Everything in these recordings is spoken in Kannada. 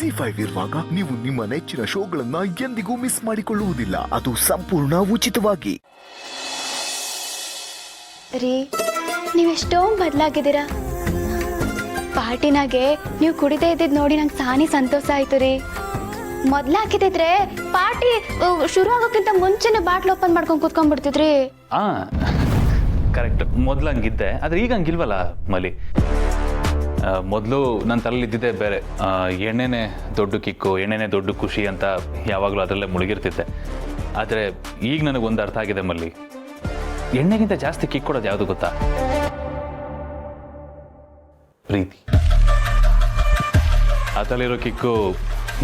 ಜಿ5 ಇರುವಾಗ ನೀವು ನಿಮ್ಮ ನೆಚ್ಚಿನ ಶೋಗಳನ್ನ ಎಂದಿಗೂ ಮಿಸ್ ಮಾಡಿಕೊಳ್ಳುವುದಿಲ್ಲ. ಅದು ಸಂಪೂರ್ಣ ಉಚಿತವಾಗಿ. ರೀ, ನೀವೆಷ್ಟೋ ಬದಲಾಗಿದ್ದೀರಾ. ಪಾರ್ಟಿನಾಗೆ ನೀವು ಕುಡಿದೇ ಇದ್ದಿದ್ದು ನೋಡಿ ನಂಗೆ ಸಾನಿ ಸಂತೋಷ ಆಯ್ತು ರೀ. ಮೊದ್ಲಾಕಿದ್ರೆ ಪಾರ್ಟಿ ಶುರು ಆಗೋಕ್ಕಿಂತ ಮುಂಚೆನೆ ಬಾಟ್ಲ್ ಓಪನ್ ಮಾಡ್ಕೊಂಡು ಕೂತ್ಕೊಂಡ್ಬಿಡ್ತಿದ್ರಿ. ಕರೆಕ್ಟ್, ಮೊದ್ಲು ಹಂಗಿದ್ದೆ, ಆದ್ರೆ ಈಗ ಹಂಗಿಲ್ವಲ್ಲ ಮಲಿ. ಮೊದಲು ನನ್ನ ತಲೆಯಲ್ಲಿ ಇದ್ದಿದ್ದೆ ಬೇರೆ. ಎಣ್ಣೆನೇ ದೊಡ್ಡ ಕಿಕ್ಕು, ಎಣ್ಣೆನೇ ದೊಡ್ಡ ಖುಷಿ ಅಂತ ಯಾವಾಗಲೂ ಅದರಲ್ಲೇ ಮುಳುಗಿರ್ತಿದ್ದೆ. ಆದರೆ ಈಗ ನನಗೊಂದು ಅರ್ಥ ಆಗಿದೆ ಮಲ್ಲಿ, ಎಣ್ಣೆಗಿಂತ ಜಾಸ್ತಿ ಕಿಕ್ ಕೊಡೋದು ಯಾವುದು ಗೊತ್ತಾ? ಪ್ರೀತಿ. ಅದರಲ್ಲಿರೋ ಕಿಕ್ಕು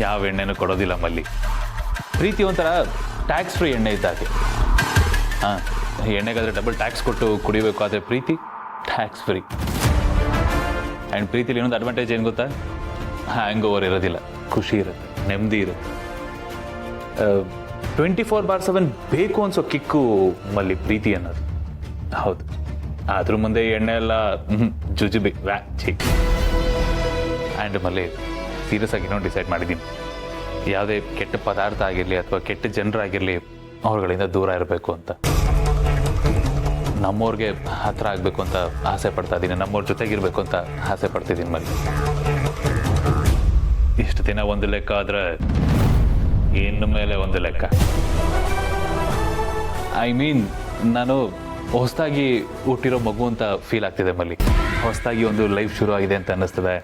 ಯಾವ ಎಣ್ಣೆನೂ ಕೊಡೋದಿಲ್ಲ ಮಲ್ಲಿ. ಪ್ರೀತಿ ಒಂಥರ ಟ್ಯಾಕ್ಸ್ ಫ್ರೀ ಎಣ್ಣೆ ಇದ್ದಾಗೆ. ಎಣ್ಣೆಗಾದರೆ ಡಬಲ್ ಟ್ಯಾಕ್ಸ್ ಕೊಟ್ಟು ಕುಡಿಬೇಕು, ಆದರೆ ಪ್ರೀತಿ ಟ್ಯಾಕ್ಸ್ ಫ್ರೀ. ಆ್ಯಂಡ್ ಪ್ರೀತಿಲಿ ಇನ್ನೊಂದು ಅಡ್ವಾಂಟೇಜ್ ಏನು ಗೊತ್ತಾ? ಹ್ಯಾಂಗ್ ಓವರ್ ಇರೋದಿಲ್ಲ, ಖುಷಿ ಇರುತ್ತೆ, ನೆಮ್ಮದಿ ಇರುತ್ತೆ. 24/7 ಬೇಕು ಅನ್ಸೋ ಕಿಕ್ಕು ಮಲ್ಲಿ ಪ್ರೀತಿ ಅನ್ನೋದು. ಹೌದು, ಅದ್ರ ಮುಂದೆ ಎಣ್ಣೆ ಎಲ್ಲ ಜುಜುಬಿ ವ್ಯಾಚಿ. ಆ್ಯಂಡ್ ಮಲ್ಲಿ ಸೀರಿಯಸ್ ಆಗಿ ಇನ್ನೊಂದು ಡಿಸೈಡ್ ಮಾಡಿದ್ದೀನಿ, ಯಾವುದೇ ಕೆಟ್ಟ ಪದಾರ್ಥ ಆಗಿರಲಿ ಅಥವಾ ಕೆಟ್ಟ ಜನರಾಗಿರಲಿ ಅವ್ರುಗಳಿಂದ ದೂರ ಇರಬೇಕು ಅಂತ. ನಮ್ಮವ್ರಿಗೆ ಹತ್ರ ಆಗಬೇಕು ಅಂತ ಆಸೆ ಪಡ್ತಾ ಇದ್ದೀನಿ, ನಮ್ಮವ್ರ ಜೊತೆಗಿರ್ಬೇಕು ಅಂತ ಆಸೆ ಪಡ್ತಿದ್ದೀನಿ ಮಲ್ಲಿ. ಇಷ್ಟು ದಿನ ಒಂದು ಲೆಕ್ಕ ಆದರೆ ಇನ್ನು ಮೇಲೆ ಒಂದು ಲೆಕ್ಕ. ಐ ಮೀನ್, ನಾನು ಹೊಸದಾಗಿ ಹುಟ್ಟಿರೋ ಮಗು ಅಂತ ಫೀಲ್ ಆಗ್ತಿದೆ ಮಲ್ಲಿ. ಹೊಸದಾಗಿ ಒಂದು ಲೈಫ್ ಶುರು ಆಗಿದೆ ಅಂತ ಅನ್ನಿಸ್ತದೆ.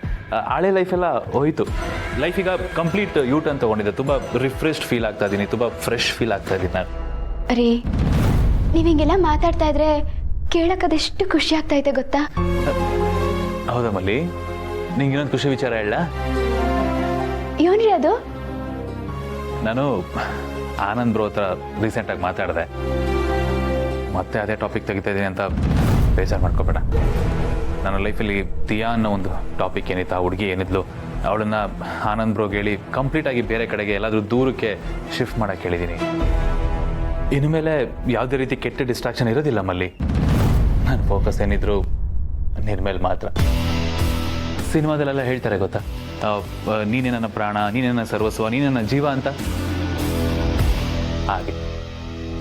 ಹಳೆ ಲೈಫೆಲ್ಲ ಹೋಯ್ತು, ಲೈಫ್ ಈಗ ಕಂಪ್ಲೀಟ್ ಯೂಟರ್ನ್ ತೊಗೊಂಡಿದ್ದೆ. ತುಂಬ ರಿಫ್ರೆಶ್ಡ್ ಫೀಲ್ ಆಗ್ತಾ ಇದ್ದೀನಿ, ತುಂಬ ಫ್ರೆಶ್ ಫೀಲ್ ಆಗ್ತಾ ಇದ್ದೀನಿ ನಾನು. ರೀ, ನೀವು ಹಿಂಗೆಲ್ಲ ಮಾತಾಡ್ತಾ ಇದ್ರೆ ಕೇಳಕ್ಕದೆಷ್ಟು ಖುಷಿ ಆಗ್ತಾ ಇದೆ ಗೊತ್ತಾ? ಹೌದಾ ಮಲ್ಲಿ, ನಿಂಗೆ ಇನ್ನೊಂದು ಖುಷಿ ವಿಚಾರ ಹೇಳ? ಏನ್ರಿ ಅದು? ನಾನು ಆನಂದ್ ಬ್ರೋ ಹತ್ರ ರೀಸೆಂಟಾಗಿ ಮಾತಾಡಿದೆ. ಮತ್ತೆ ಅದೇ ಟಾಪಿಕ್ ತೆಗಿತಾ ಇದ್ದೀನಿ ಅಂತ ಬೇಜಾರು ಮಾಡ್ಕೋಬೇಡ. ನನ್ನ ಲೈಫಲ್ಲಿ ದಿಯಾ ಅನ್ನೋ ಒಂದು ಟಾಪಿಕ್ ಏನಿತ್ತು, ಆ ಹುಡುಗಿ ಏನಿದ್ಲು, ಅವಳನ್ನು ಆನಂದ್ ಬ್ರೋಗೆ ಹೇಳಿ ಕಂಪ್ಲೀಟಾಗಿ ಬೇರೆ ಕಡೆಗೆ ಎಲ್ಲಾದರೂ ದೂರಕ್ಕೆ ಶಿಫ್ಟ್ ಮಾಡೋಕ್ಕೆ ಹೇಳಿದ್ದೀನಿ. ಇನ್ನು ಮೇಲೆ ಯಾವುದೇ ರೀತಿ ಕೆಟ್ಟ ಡಿಸ್ಟ್ರಾಕ್ಷನ್ ಇರೋದಿಲ್ಲ ಮಲ್ಲಿ. ನನ್ನ ಫೋಕಸ್ ಏನಿದ್ರು ನಿನ್ನ ಮೇಲೆ ಮಾತ್ರ. ಸಿನಿಮಾದಲ್ಲೆಲ್ಲ ಹೇಳ್ತಾರೆ ಗೊತ್ತಾ, ನೀನೇ ನನ್ನ ಪ್ರಾಣ, ನೀನೇ ನನ್ನ ಸರ್ವಸ್ವ, ನೀನೇ ನನ್ನ ಜೀವ ಅಂತ. ಹಾಗೆ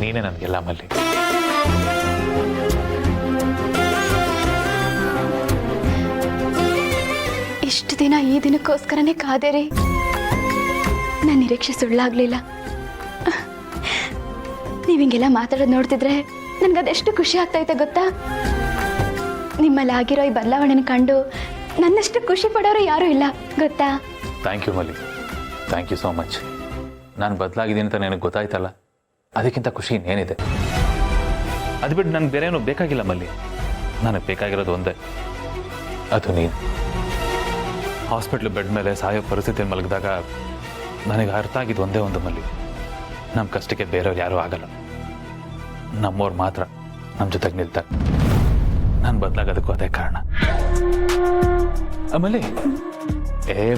ನೀನೇ ನನಗೆಲ್ಲ ಮಲ್ಲಿ. ಇಷ್ಟು ದಿನ ಈ ದಿನಕ್ಕೋಸ್ಕರನೇ ಕಾದೆ ರೀ. ನನ್ನ ನಿರೀಕ್ಷೆ ಸುಳ್ಳಾಗ್ಲಿಲ್ಲ. ನೀವು ಹಿಂಗೆಲ್ಲ ಮಾತಾಡೋದು ನೋಡ್ತಿದ್ರೆ ನನಗದೆಷ್ಟು ಖುಷಿ ಆಗ್ತೈತೆ ಗೊತ್ತಾ? ನಿಮ್ಮಲ್ಲಿ ಆಗಿರೋ ಈ ಬದಲಾವಣೆನ ಕಂಡು ನನ್ನಷ್ಟು ಖುಷಿ ಪಡೋರು ಯಾರೂ ಇಲ್ಲ ಗೊತ್ತಾ? ಥ್ಯಾಂಕ್ ಯು ಮಲ್ಲಿ, ಥ್ಯಾಂಕ್ ಯು ಸೋ ಮಚ್. ನಾನು ಬದಲಾಗಿದ್ದೀನಿ ಅಂತ ನನಗೆ ಗೊತ್ತಾಯ್ತಲ್ಲ, ಅದಕ್ಕಿಂತ ಖುಷಿ ಇನ್ನೇನಿದೆ? ಅದು ಬಿಟ್ಟು ನನಗೆ ಬೇರೆ ಏನೂ ಬೇಕಾಗಿಲ್ಲ ಮಲ್ಲಿ. ನನಗೆ ಬೇಕಾಗಿರೋದು ಒಂದೇ, ಅದು ನೀನು. ಹಾಸ್ಪಿಟ್ಲ್ ಬೆಡ್ ಮೇಲೆ ಸಾಯೋ ಪರಿಸ್ಥಿತಿಯಲ್ಲಿ ಮಲಗಿದಾಗ ನನಗೆ ಅರ್ಥ ಆಗಿದ್ದು ಒಂದೇ ಒಂದು ಮಲ್ಲಿ, ನಮ್ಮ ಕಷ್ಟಕ್ಕೆ ಬೇರೆಯವ್ರು ಯಾರೂ ಆಗಲ್ಲ, ನಮ್ಮವ್ರು ಮಾತ್ರ ನಮ್ಮ ಜೊತೆಗೆ ನಿಲ್ತಾರೆ. ನಾನು ಬದಲಾಗೋದಕ್ಕೂ ಅದೇ ಕಾರಣ. ಆಮೇಲೆ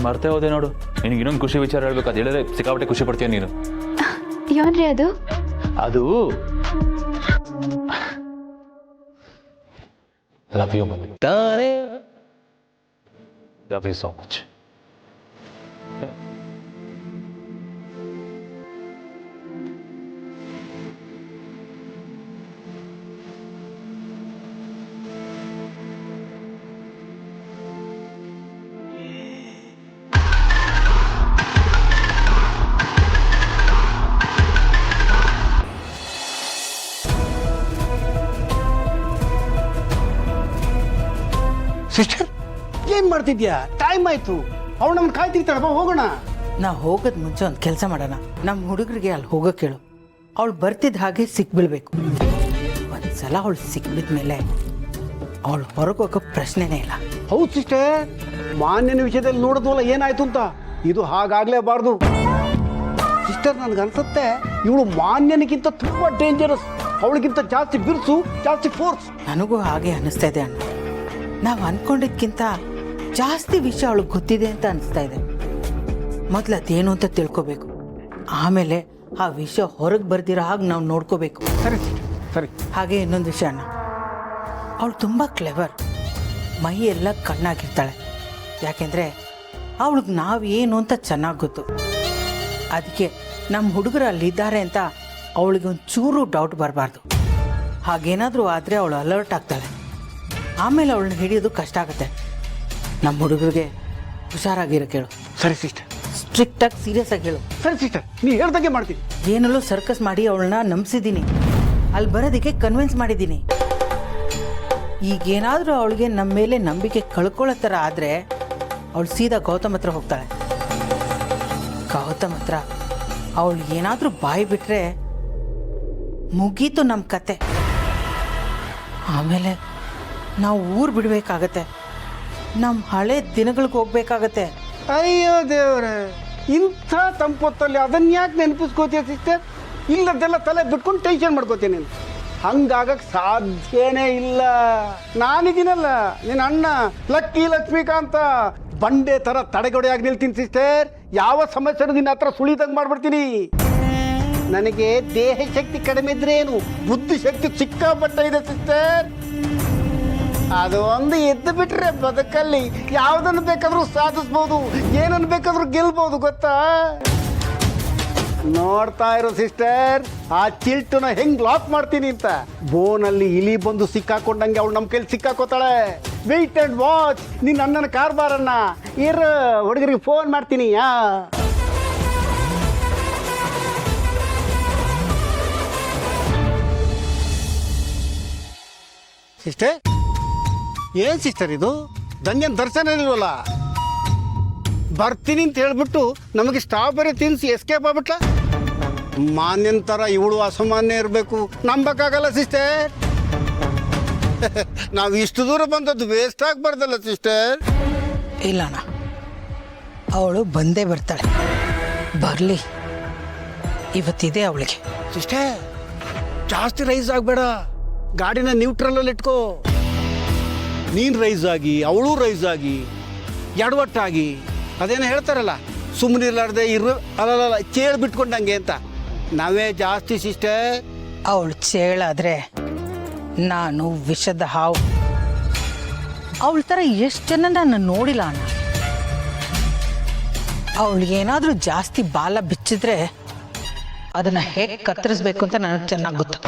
ಮರ್ತೇ ಹೋದೆ ನೋಡು, ನಿನಗೆ ಇನ್ನೊಂದು ಖುಷಿ ವಿಚಾರ ಹೇಳ್ಬೇಕು. ಅದು ಹೇಳಿದ್ರೆ ಸಿಕ್ಕಾಪಟ್ಟೆ ಖುಷಿ ಪಡ್ತೀಯ ನೀನು. ಏನ್ರಿ ಅದು? ಅದು love you Malli. Love you so much. Sister, ಏನ್ ಮಾಡ್ತಿದ್ಯಾ? ಟೈಮ್ ಆಯ್ತು, ಅವಳು ನಮ್ಮನ್ನ ಕಾಯ್ತಿರ್ತಾಳಪ್ಪ, ಹೋಗೋಣ. ನಾ ಹೋಗೋದ್ ಮುಂಚೆ ಒಂದು ಕೆಲಸ ಮಾಡೋಣ. ನಮ್ಮ ಹುಡುಗರಿಗೆ ಅಲ್ಲಿ ಹೋಗೋಕೆ ಹೇಳು. ಅವಳು ಬರ್ತಿದ್ದ ಹಾಗೆ ಸಿಕ್ಬಿಡ್ಬೇಕು. ಒಂದ್ಸಲ ಅವಳು ಸಿಕ್ಬಿದ್ಮೇಲೆ ಅವಳು ಹೊರಗೆ ಹೋಗೋ ಪ್ರಶ್ನೆನೇ ಇಲ್ಲ. ಹೌದು ಸಿಸ್ಟರ್, ಮಾನ್ಯನ ವಿಷಯದಲ್ಲಿ ನೋಡಿದ್ವಲ್ಲ ಏನಾಯ್ತು ಅಂತ. ಇದು ಹಾಗಾಗ್ಲೇಬಾರ್ದು ಸಿಸ್ಟರ್. ನನ್ಗನ್ಸುತ್ತೆ ಇವಳು ಮಾನ್ಯನಿಗಿಂತ ತುಂಬಾ ಡೇಂಜರಸ್. ಅವಳಿಗಿಂತ ಜಾಸ್ತಿ ಬಿರ್ಸು, ಜಾಸ್ತಿ ಫೋರ್ಸ್. ನನಗೂ ಹಾಗೆ ಅನ್ನಿಸ್ತಾ ಇದೆ ಅಣ್ಣ. ನಾವು ಅನ್ಕೊಂಡಿದ್ಕಿಂತ ಜಾಸ್ತಿ ವಿಷಯ ಅವಳಿಗೆ ಗೊತ್ತಿದೆ ಅಂತ ಅನಿಸ್ತಾ ಇದೆ. ಮೊದಲು ಅದೇನು ಅಂತ ತಿಳ್ಕೊಬೇಕು, ಆಮೇಲೆ ಆ ವಿಷಯ ಹೊರಗೆ ಬರ್ದಿರೋ ಹಾಗೆ ನಾವು ನೋಡ್ಕೋಬೇಕು. ಸರಿ ಸರಿ. ಹಾಗೆ ಇನ್ನೊಂದು ವಿಷಯ ಅಣ್ಣ, ಅವಳು ತುಂಬ ಕ್ಲೆವರ್. ಮೈ ಎಲ್ಲ ಕಣ್ಣಾಗಿರ್ತಾಳೆ. ಯಾಕೆಂದರೆ ಅವಳಿಗೆ ನಾವೇನು ಅಂತ ಚೆನ್ನಾಗಿ ಗೊತ್ತು. ಅದಕ್ಕೆ ನಮ್ಮ ಹುಡುಗರು ಅಲ್ಲಿದ್ದಾರೆ ಅಂತ ಅವಳಿಗೆ ಒಂಚೂರು ಡೌಟ್ ಬರಬಾರ್ದು. ಹಾಗೇನಾದರೂ ಆದರೆ ಅವಳು ಅಲರ್ಟ್ ಆಗ್ತಾಳೆ. ಆಮೇಲೆ ಅವಳನ್ನ ಹಿಡಿಯೋದು ಕಷ್ಟ ಆಗುತ್ತೆ. ನಮ್ಮ ಹುಡುಗರಿಗೆ ಹುಷಾರಾಗಿರೋ ಕೇಳು. ಸರಿ ಸಿಸ್ಟರ್. ಸ್ಟ್ರಿಕ್ಟಾಗಿ ಸೀರಿಯಸ್ ಆಗಿ ಹೇಳು. ಸರಿ ಸಿಸ್ಟರ್, ನೀ ಹೇಳ್ದಂಗೆ ಮಾಡ್ತೀನಿ. ಏನಲ್ಲೂ ಸರ್ಕಸ್ ಮಾಡಿ ಅವಳನ್ನ ನಂಬಿಸಿದ್ದೀನಿ. ಅಲ್ಲಿ ಬರೋದಕ್ಕೆ ಕನ್ವಿನ್ಸ್ ಮಾಡಿದ್ದೀನಿ. ಈಗೇನಾದರೂ ಅವಳಿಗೆ ನಮ್ಮ ಮೇಲೆ ನಂಬಿಕೆ ಕಳ್ಕೊಳ್ಳೋ ಥರ ಆದರೆ ಅವಳು ಸೀದಾ ಗೌತಮ್ ಹತ್ರ ಹೋಗ್ತಾಳೆ. ಗೌತಮ್ ಹತ್ರ ಅವಳು ಏನಾದರೂ ಬಾಯಿ ಬಿಟ್ಟರೆ ಮುಗೀತು ನಮ್ಮ ಕತೆ. ಆಮೇಲೆ ನಾವು ಊರು ಬಿಡಬೇಕಾಗತ್ತೆ. ನಮ್ಮ ಹಳೆ ದಿನಗಳಿಗೆ ಹೋಗ್ಬೇಕಾಗತ್ತೆ. ಅಯ್ಯೋ ದೇವ್ರೆ, ಇಂಥ ತಂಪೊತ್ತಲ್ಲಿ ಅದನ್ನ ಯಾಕೆ ನೆನಪಿಸ್ಕೋತೀಯ ಸಿಸ್ಟರ್? ಇಲ್ಲದೆಲ್ಲ ತಲೆ ಬಿಟ್ಕೊಂಡು ಟೆನ್ಷನ್ ಮಾಡ್ಕೋತೀಯ ನೀನು. ಹಂಗಾಗಕ್ಕೆ ಸಾಧ್ಯನೇ ಇಲ್ಲ. ನಾನಿದ್ದೀನಲ್ಲ ನಿನ್ನ ಅಣ್ಣ ಲಕ್ಕಿ ಲಕ್ಷ್ಮೀಕಾಂತ, ಬಂಡೆ ಥರ ತಡೆಗೊಡೆಯಾಗಿ ನಿಲ್ತೀನಿ ಸಿಸ್ಟರ್. ಯಾವ ಸಮಸ್ಯೆನೂ ನಿನ್ನ ಹತ್ರ ಸುಳಿದಂಗೆ ಮಾಡ್ಬಿಡ್ತೀನಿ. ನನಗೆ ದೇಹ ಶಕ್ತಿ ಕಡಿಮೆ ಇದ್ರೆ ಏನು, ಬುದ್ಧಿ ಶಕ್ತಿ ಸಿಕ್ಕಾಪಟ್ಟೆ ಇದೆ ಸಿಸ್ಟರ್. ಅದು ಒಂದು ಎದ್ದು ಬಿಟ್ರೆ ಬದುಕಲ್ಲಿ ಯಾವುದನ್ನು ಬೇಕಾದ್ರೂ ಸಾಧಿಸ್ಬೋದು, ಏನನ್ನು ಬೇಕಾದ್ರೂ ಗೆಲ್ಬಹುದು, ಗೊತ್ತಾ? ನೋಡ್ತಾ ಇರೋ ಸಿಸ್ಟರ್, ಆ ಚಿಲ್ಟುನ ಹೆಂಗ್ ಲಾಕ್ ಮಾಡ್ತೀನಿ ಅಂತ. ಬೋನಲ್ಲಿ ಇಲಿ ಬಂದು ಸಿಕ್ಕಾಕೊಂಡಂಗೆ ಅವಳು ನಮ್ಮ ಕೈಲಿ ಸಿಕ್ಕಾಕೋತಾಳೆ. ವೆಯ್ಟ್ ಅಂಡ್ ವಾಚ್ ನಿನ್ನ ಅಣ್ಣನ ಕಾರ್ಬಾರನ್ನ. ಇರು, ಹುಡುಗರಿಗೆ ಫೋನ್ ಮಾಡ್ತೀನಿ. ಸಿಸ್ಟರ್, ಏನ್ ಸಿಸ್ಟರ್ ಇದು? ದಂಜನ್ ದರ್ಶನ ಇಲ್ವಲ್ಲ. ಬರ್ತೀನಿ ಅಂತ ಹೇಳ್ಬಿಟ್ಟು ನಮಗೆ ಸ್ಟ್ರಾಬೆರಿ ತಿನ್ಸಿ ಎಸ್ಕೇಪ್ ಆಗ್ಬಿಟ್ಲ. ಮಾನ್ಯನ ಥರ ಇವಳು ಅಸಾಮಾನ್ಯ ಇರಬೇಕು, ನಂಬಕ್ಕಾಗಲ್ಲ ಸಿಸ್ಟರ್. ನಾವು ಇಷ್ಟು ದೂರ ಬಂದದ್ದು ವೇಸ್ಟ್ ಆಗಬಾರ್ದಲ್ಲ ಸಿಸ್ಟರ್. ಇಲ್ಲಣ್ಣ, ಅವಳು ಬಂದೇ ಬರ್ತಾಳೆ. ಬರಲಿ, ಇವತ್ತಿದೆ ಅವಳಿಗೆ. ಸಿಸ್ಟರ್, ಜಾಸ್ತಿ ರೈಸ್ ಆಗಬೇಡ. ಗಾಡಿನ ನ್ಯೂಟ್ರಲಲ್ಲಿ ಇಟ್ಕೋ. ನೀನು ರೈಸ್ ಆಗಿ ಅವಳು ರೈಸ್ ಆಗಿ ಎಡವಟ್ಟಾಗಿ, ಅದೇನೋ ಹೇಳ್ತಾರಲ್ಲ, ಸುಮ್ಮನೆ ಇರಲಾರ್ದೆ ಅಲ್ಲಲ್ಲ ಚೇಳು ಬಿಟ್ಕೊಂಡಂಗೆ ಅಂತ. ನಾವೇ ಜಾಸ್ತಿ ಸಿಸ್ಟರ್. ಅವಳು ಚೇಳಾದ್ರೆ ನಾನು ವಿಷದ ಹಾವು. ಅವಳ ಥರ ಎಷ್ಟು ಜನ ನಾನು ನೋಡಿಲ್ಲ ಅಣ್ಣ. ಅವಳಿಗೇನಾದರೂ ಜಾಸ್ತಿ ಬಾಲ ಬಿಚ್ಚಿದ್ರೆ ಅದನ್ನು ಹೇಗೆ ಕತ್ತರಿಸ್ಬೇಕು ಅಂತ ನನಗೆ ಚೆನ್ನಾಗಿ ಗೊತ್ತು.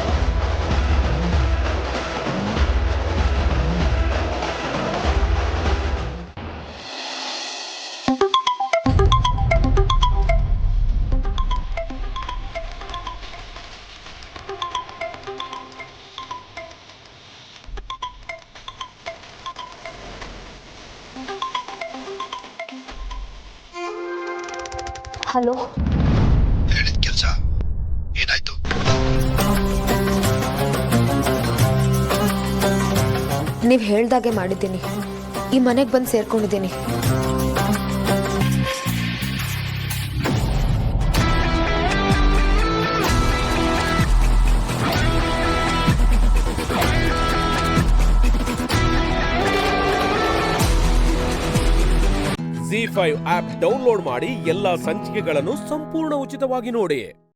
ಹಲೋ, ಹೇಳಿದ ಕೆಲಸ ಏನಾಯ್ತು? ನೀವು ಹೇಳ್ದಾಗೆ ಮಾಡಿದ್ದೀನಿ. ಈ ಮನೆಗೆ ಬಂದು ಸೇರ್ಕೊಂಡಿದ್ದೀನಿ. ZEE5 ಆಪ್ ಡೌನ್ಲೋಡ್ ಮಾಡಿ ಎಲ್ಲಾ ಸಂಚಿಕೆಗಳನ್ನು ಸಂಪೂರ್ಣ ಉಚಿತವಾಗಿ ನೋಡಿ.